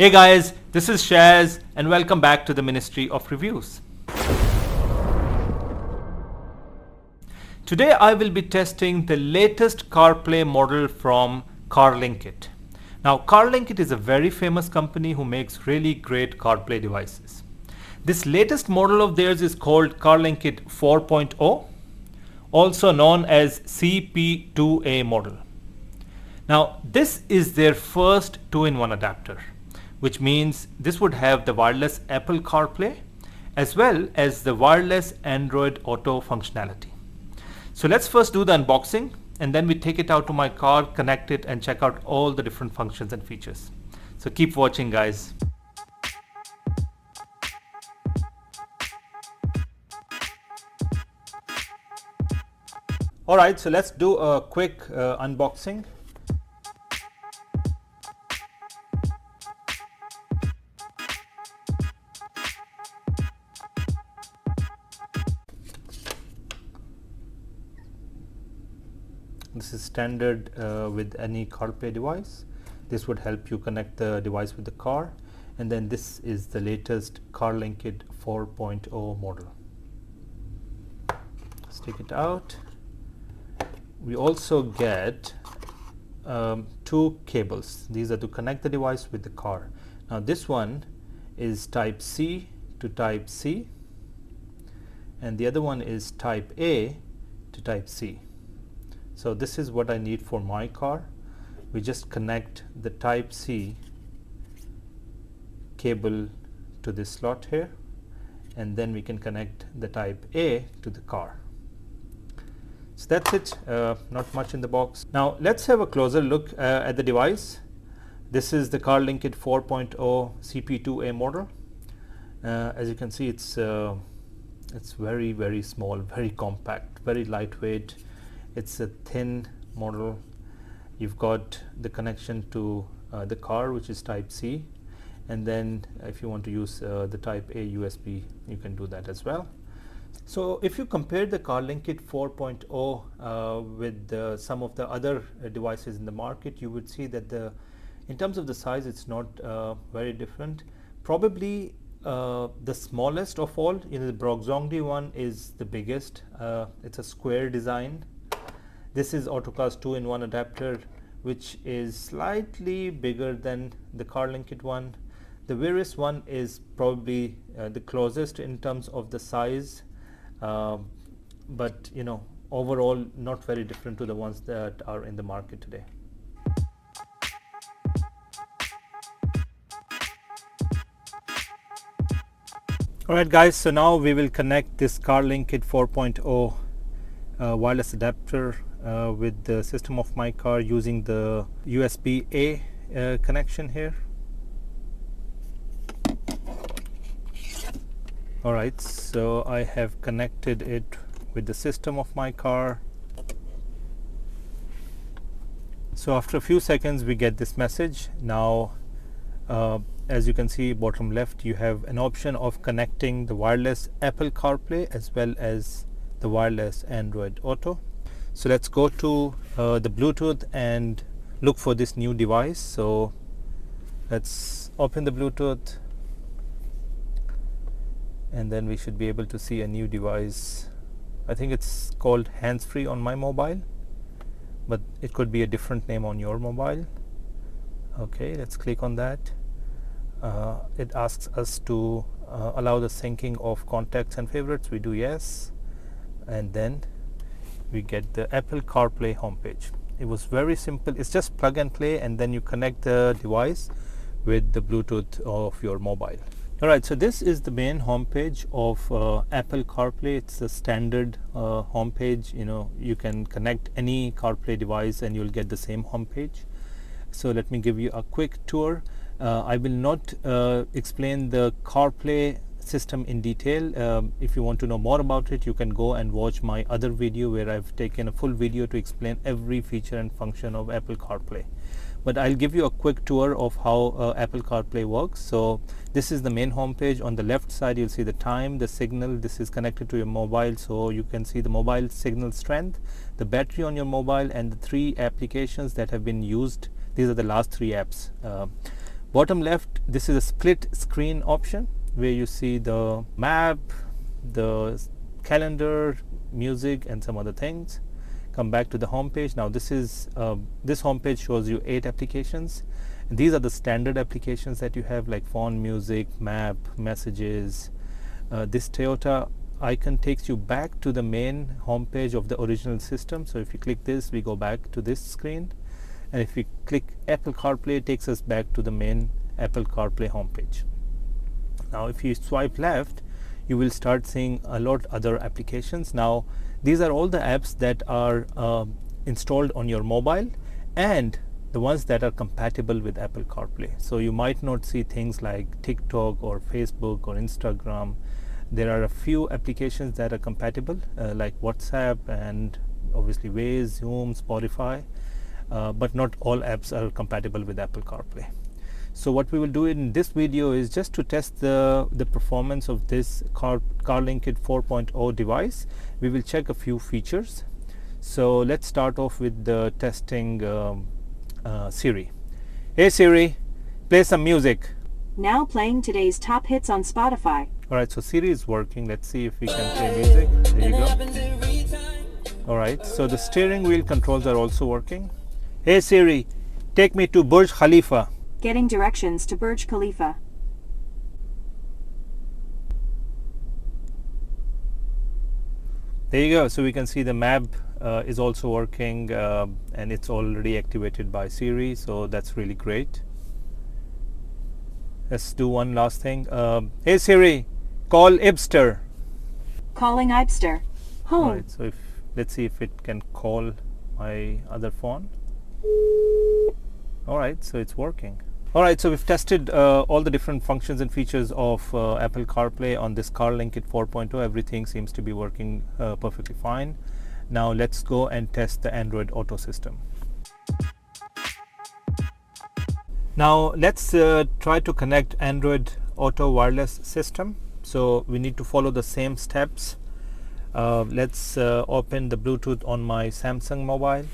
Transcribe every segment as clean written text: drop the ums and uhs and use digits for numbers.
Hey guys, this is Shaz and welcome back to the Ministry of Reviews. Today I will be testing the latest CarPlay model from Carlinkit. Now Carlinkit is a very famous company who makes really great CarPlay devices. This latest model of theirs is called Carlinkit 4.0, also known as CP2A model. Now this is their first 2-in-1 adapter, which means this would have the wireless Apple CarPlay as well as the wireless Android Auto functionality. So let's first do the unboxing and then we take it out to my car, connect it and check out all the different functions and features. So keep watching guys. Alright, so let's do a quick unboxing. This is standard with any CarPlay device. This would help you connect the device with the car. And then this is the latest Carlinkit 4.0 model. Let's take it out. We also get 2 cables. These are to connect the device with the car. Now this one is type C to type C and the other one is type A to type C. So this is what I need for my car. We just connect the type C cable to this slot here and then we can connect the type A to the car. So that's it, not much in the box. Now let's have a closer look at the device. This is the Carlinkit 4.0 CP2A model. As you can see, it's very, very small, very compact, very lightweight. It's a thin model. You've got the connection to the car, which is type C, and then if you want to use the type A USB, you can do that as well. So if you compare the Carlinkit 4.0 with some of the other devices in the market, you would see that in terms of the size, it's not very different. Probably the smallest of all, the Broxongdi one is the biggest. It's a square design. This is AutoClass 2-in-1 adapter, which is slightly bigger than the Carlinkit one. The Virus one is probably the closest in terms of the size, but overall not very different to the ones that are in the market today. Alright guys, so now we will connect this Carlinkit 4.0 wireless adapter with the system of my car using the USB-A connection here. Alright, so I have connected it with the system of my car. So after a few seconds we get this message. Now as you can see, bottom left, you have an option of connecting the wireless Apple CarPlay as well as the wireless Android Auto. So let's go to the Bluetooth and look for this new device. So let's open the Bluetooth and then we should be able to see a new device. I think it's called hands-free on my mobile, but it could be a different name on your mobile. Okay, let's click on that. It asks us to allow the syncing of contacts and favorites. We do yes, and then we get the Apple CarPlay homepage. It was very simple. It's just plug and play and then you connect the device with the Bluetooth of your mobile. Alright, so this is the main homepage of Apple CarPlay. It's a standard homepage. You can connect any CarPlay device and you'll get the same homepage. So let me give you a quick tour. I will not explain the CarPlay system in detail. If you want to know more about it, you can go and watch my other video where I've taken a full video to explain every feature and function of Apple CarPlay. But I'll give you a quick tour of how Apple CarPlay works. So this is the main homepage. On the left side you'll see the time, the signal. This is connected to your mobile, so you can see the mobile signal strength, the battery on your mobile, and the 3 applications that have been used. These are the last 3 apps. Bottom left, this is a split screen option where you see the map, the calendar, music, and some other things. Come back to the home page. Now this home page shows you 8 applications. These are the standard applications that you have, like phone, music, map, messages. This Toyota icon takes you back to the main home page of the original system. So if you click this, we go back to this screen, and if we click Apple CarPlay, it takes us back to the main Apple CarPlay homepage. Now if you swipe left, you will start seeing a lot other applications. Now these are all the apps that are installed on your mobile and the ones that are compatible with Apple CarPlay. So you might not see things like TikTok or Facebook or Instagram. There are a few applications that are compatible, like WhatsApp and obviously Waze, Zoom, Spotify, but not all apps are compatible with Apple CarPlay. So what we will do in this video is just to test the performance of this Carlinkit 4.0 device. We will check a few features. So let's start off with the testing Siri. Hey Siri, play some music. Now playing today's top hits on Spotify. Alright, so Siri is working. Let's see if we can play music. There you go. Alright, so the steering wheel controls are also working. Hey Siri, take me to Burj Khalifa. Getting directions to Burj Khalifa. There you go. So we can see the map is also working, and it's already activated by Siri, so that's really great. Let's do one last thing. Hey Siri, call Ibster. Calling Ibster. Home. Alright, so let's see if it can call my other phone. Alright, so it's working. Alright, so we've tested all the different functions and features of Apple CarPlay on this Carlinkit 4.0. Everything seems to be working perfectly fine. Now let's go and test the Android Auto system. Now let's try to connect Android Auto wireless system. So we need to follow the same steps. Let's open the Bluetooth on my Samsung mobile,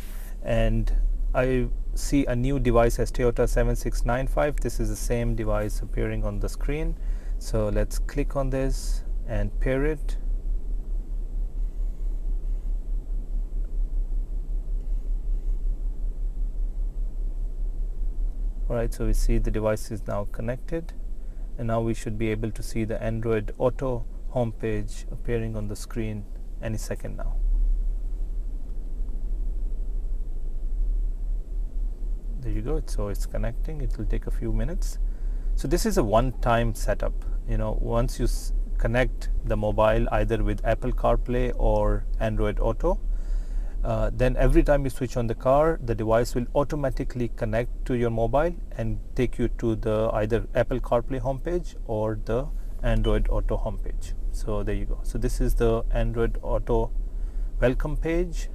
and I see a new device as Toyota 7695. This is the same device appearing on the screen. So let's click on this and pair it. Alright, so we see the device is now connected, and now we should be able to see the Android Auto homepage appearing on the screen any second now. There you go. So it's connecting. It will take a few minutes. So this is a one-time setup. Once you connect the mobile either with Apple CarPlay or Android Auto, then every time you switch on the car, the device will automatically connect to your mobile and take you to the either Apple CarPlay homepage or the Android Auto homepage. So there you go. So this is the Android Auto welcome page.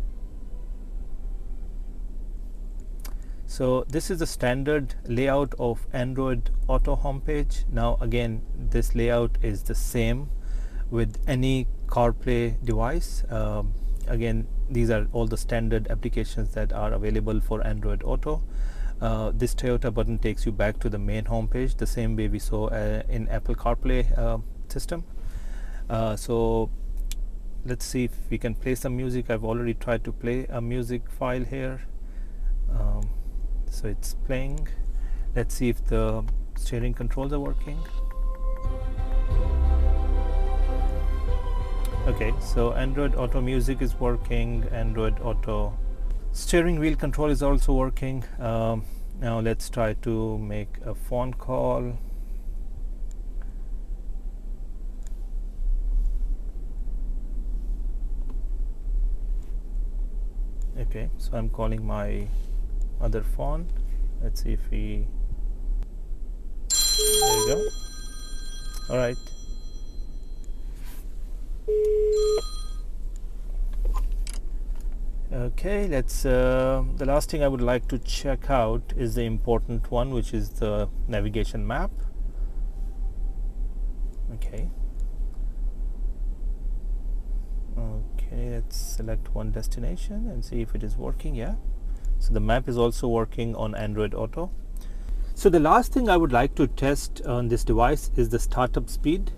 So this is the standard layout of Android Auto homepage. Now again, this layout is the same with any CarPlay device. Again, these are all the standard applications that are available for Android Auto. This Toyota button takes you back to the main homepage, the same way we saw in Apple CarPlay system. So let's see if we can play some music. I've already tried to play a music file here. So it's playing. Let's see if the steering controls are working. Okay, so Android Auto music is working. Android Auto steering wheel control is also working. Now let's try to make a phone call. Okay, so I'm calling my other phone. Let's see if we, there you go. All right. Okay, let's the last thing I would like to check out is the important one, which is the navigation map. Okay, let's select one destination and see if it is working. Yeah, so the map is also working on Android Auto. So the last thing I would like to test on this device is the startup speed.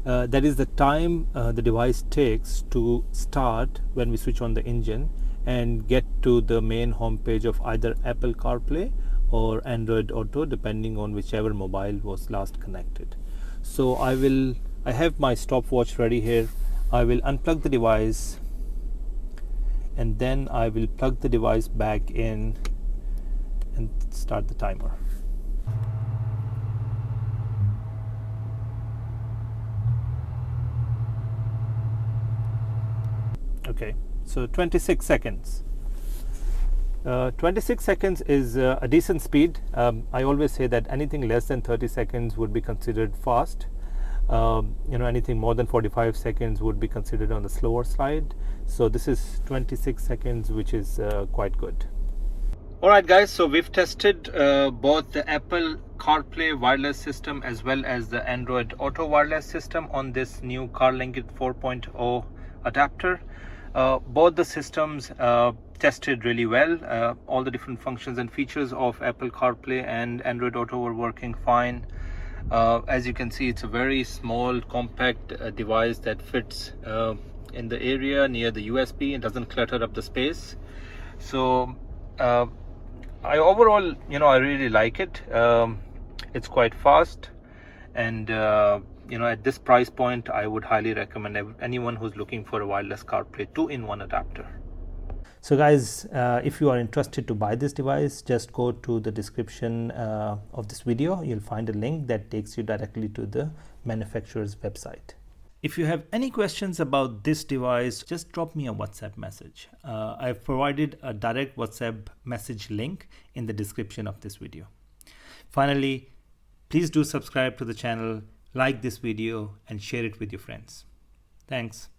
That is the time the device takes to start when we switch on the engine and get to the main home page of either Apple CarPlay or Android Auto, depending on whichever mobile was last connected. So I have my stopwatch ready here. I will unplug the device and then I will plug the device back in and start the timer. Okay, so 26 seconds. 26 seconds is a decent speed. I always say that anything less than 30 seconds would be considered fast. Anything more than 45 seconds would be considered on the slower side. So this is 26 seconds, which is quite good. Alright guys, so we've tested both the Apple CarPlay wireless system as well as the Android Auto wireless system on this new Carlinkit 4.0 adapter. Both the systems tested really well. All the different functions and features of Apple CarPlay and Android Auto were working fine. As you can see, it's a very small, compact device that fits in the area near the USB and doesn't clutter up the space. So I overall, I really like it. It's quite fast, and at this price point, I would highly recommend anyone who's looking for a wireless CarPlay 2-in-1 adapter. So guys, if you are interested to buy this device, just go to the description of this video. You'll find a link that takes you directly to the manufacturer's website. If you have any questions about this device, just drop me a WhatsApp message. I've provided a direct WhatsApp message link in the description of this video. Finally, please do subscribe to the channel, like this video, and share it with your friends. Thanks.